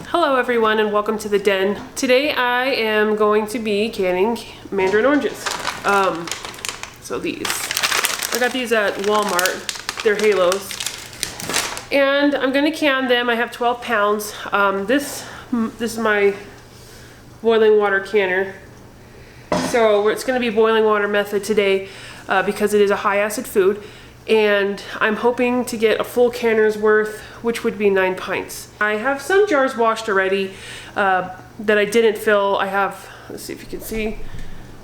Hello everyone and welcome to the den. Today I am going to be canning Mandarin oranges. So these. I got these at Walmart. They're halos. And I'm gonna can them. I have 12 pounds. This is my boiling water canner. So it's gonna be boiling water method today because it is a high acid food. And I'm hoping to get a full canner's worth, which would be 9 pints. I have some jars washed already that I didn't fill. I have, let's see if you can see,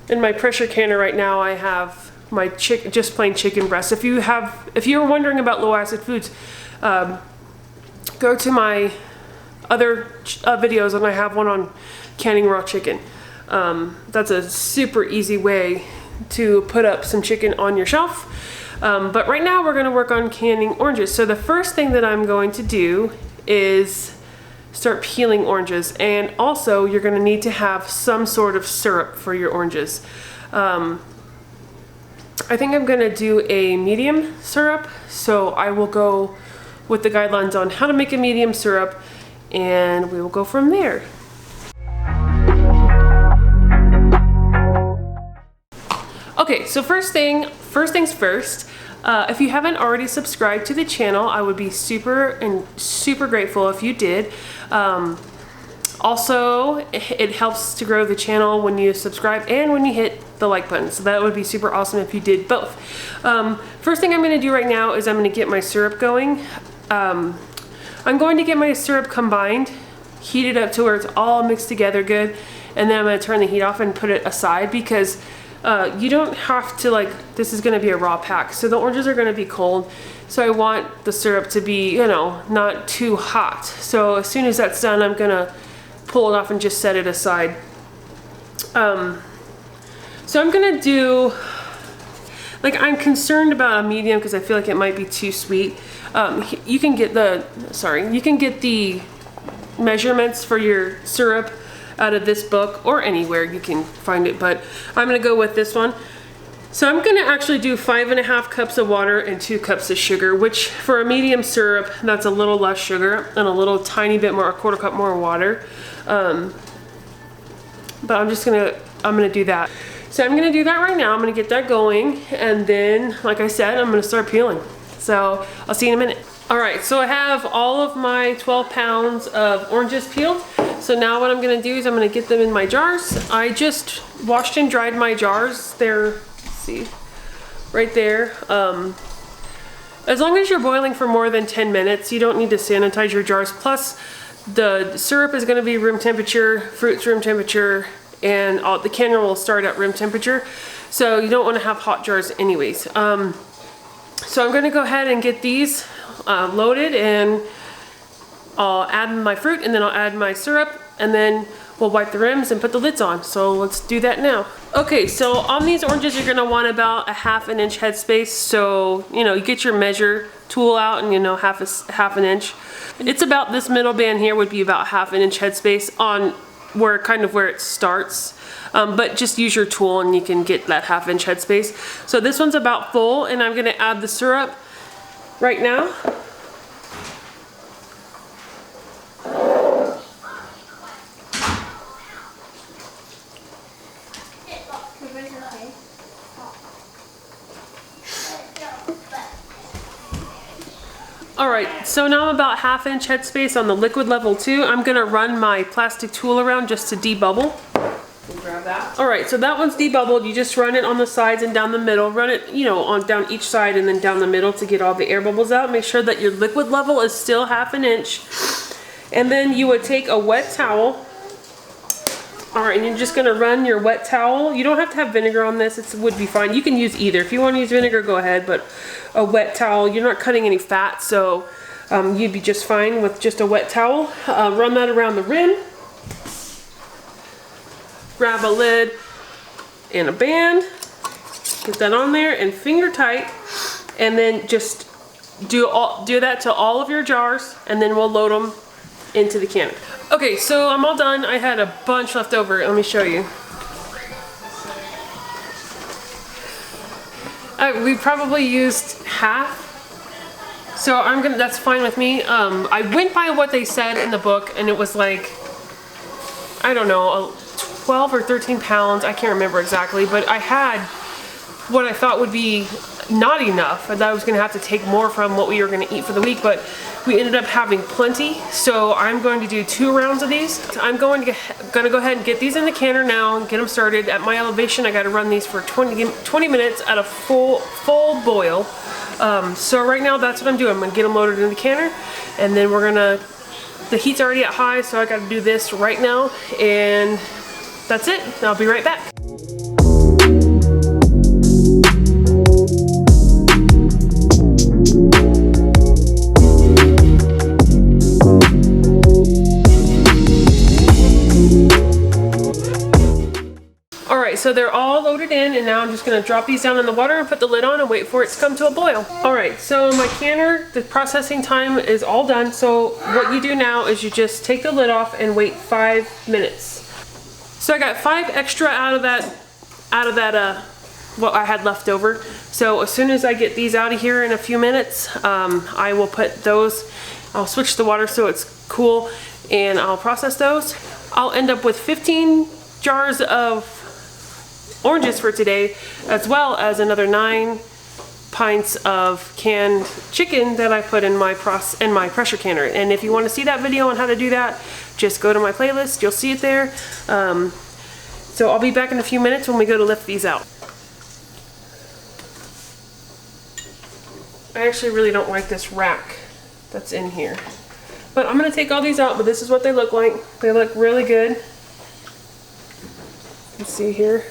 in my pressure canner right now I have my just plain chicken breast. If you're wondering about low acid foods, go to my other videos, and I have one on canning raw chicken. That's a super easy way to put up some chicken on your shelf. But right now we're going to work on canning oranges. So the first thing that I'm going to do is start peeling oranges, and also you're going to need to have some sort of syrup for your oranges. I think I'm going to do a medium syrup, so I will go with the guidelines on how to make a medium syrup, and we will go from there. Okay, so first things first. If you haven't already subscribed to the channel, I would be super grateful if you did. Also, it helps to grow the channel when you subscribe and when you hit the like button. So that would be super awesome if you did both. First thing I'm going to do right now is I'm going to get my syrup going. I'm going to get my syrup combined, heat it up to where it's all mixed together good, and then I'm going to turn the heat off and put it aside because you don't have to, this is going to be a raw pack, so the oranges are going to be cold. So I want the syrup to be, not too hot. So as soon as that's done, I'm going to pull it off and just set it aside. So I'm going to do, I'm concerned about a medium because I feel like it might be too sweet. You can get the measurements for your syrup out of this book or anywhere you can find it, but I'm gonna go with this one. So I'm gonna actually do 5.5 cups of water and 2 cups of sugar, which for a medium syrup, that's a little less sugar and a little tiny bit more, a 1/4 cup more water. But I'm gonna do that. So I'm gonna do that right now. I'm gonna get that going, and then, like I said, I'm gonna start peeling. So I'll see you in a minute. All right, so I have all of my 12 pounds of oranges peeled. So now what I'm gonna do is I'm gonna get them in my jars. I just washed and dried my jars. They're, see, right there. As long as you're boiling for more than 10 minutes, you don't need to sanitize your jars. Plus, the syrup is gonna be room temperature, fruit's room temperature, and the canner will start at room temperature. So you don't wanna have hot jars anyways. So I'm gonna go ahead and get these loaded, and I'll add my fruit, and then I'll add my syrup, and then we'll wipe the rims and put the lids on. So let's do that now. Okay, so on these oranges, you're gonna want about a 1/2 inch headspace. So, you get your measure tool out and half an inch. It's about this middle band here would be about 1/2 inch headspace on where it starts. But just use your tool and you can get that 1/2 inch headspace. So this one's about full, and I'm gonna add the syrup right now. All right, so now I'm about 1/2 inch headspace on the liquid level 2. I'm gonna run my plastic tool around just to debubble. Grab that. All right, so that one's debubbled. You just run it on the sides and down the middle. Run it, down each side and then down the middle to get all the air bubbles out. Make sure that your liquid level is still 1/2 inch. And then you would take a wet towel. All right, and you're just gonna run your wet towel. You don't have to have vinegar on this. It would be fine. You can use either. If you want to use vinegar, go ahead. But a wet towel, you're not cutting any fat, so you'd be just fine with just a wet towel. Run that around the rim. Grab a lid and a band. Get that on there and finger tight. And then just do that to all of your jars, and then we'll load them into the canner. Okay, so I'm all done. I had a bunch left over. Let me show you. We probably used half So that's fine with me. I went by what they said in the book, and it was like, I don't know, 12 or 13 pounds. I can't remember exactly, but I had what I thought would be not enough, and that I was gonna have to take more from what we were gonna eat for the week, but we ended up having plenty. So I'm going to do 2 rounds of these. I'm going to go ahead and get these in the canner now and get them started. At my elevation, I gotta run these for 20 minutes at a full boil. So right now that's what I'm doing. I'm gonna get them loaded in the canner, and then the heat's already at high, so I gotta do this right now, and that's it. I'll be right back. Alright, so they're all loaded in, and now I'm just going to drop these down in the water and put the lid on and wait for it to come to a boil. Alright, so my canner, the processing time is all done. So what you do now is you just take the lid off and wait 5 minutes. So I got 5 extra out of that what I had left over. So as soon as I get these out of here in a few minutes, I will put those, I'll switch the water so it's cool, and I'll process those. I'll end up with 15 jars of oranges for today, as well as another 9 pints of canned chicken that I put in my pressure canner. And if you want to see that video on how to do that, just go to my playlist, you'll see it there. So I'll be back in a few minutes when we go to lift these out. I actually really don't like this rack that's in here, but I'm going to take all these out. But this is what they look like. They look really good. You see here,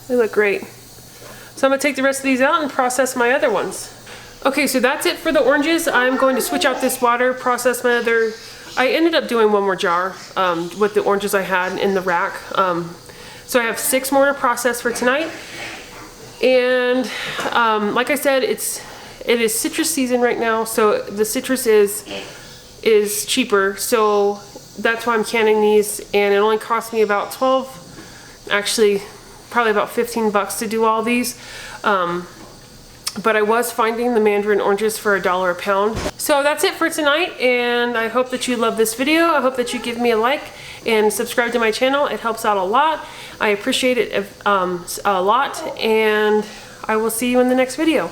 they look great. So I'm going to take the rest of these out and process my other ones. Okay, so that's it for the oranges. I'm going to switch out this water, process my other. I ended up doing 1 more jar with the oranges I had in the rack. So I have 6 more to process for tonight. And like I said, it is citrus season right now, so the citrus is cheaper. So that's why I'm canning these, and it only cost me about 12, actually probably about 15 bucks to do all these. But I was finding the Mandarin oranges for $1 a pound. So that's it for tonight, and I hope that you love this video. I hope that you give me a like and subscribe to my channel. It helps out a lot. I appreciate it a lot, and I will see you in the next video.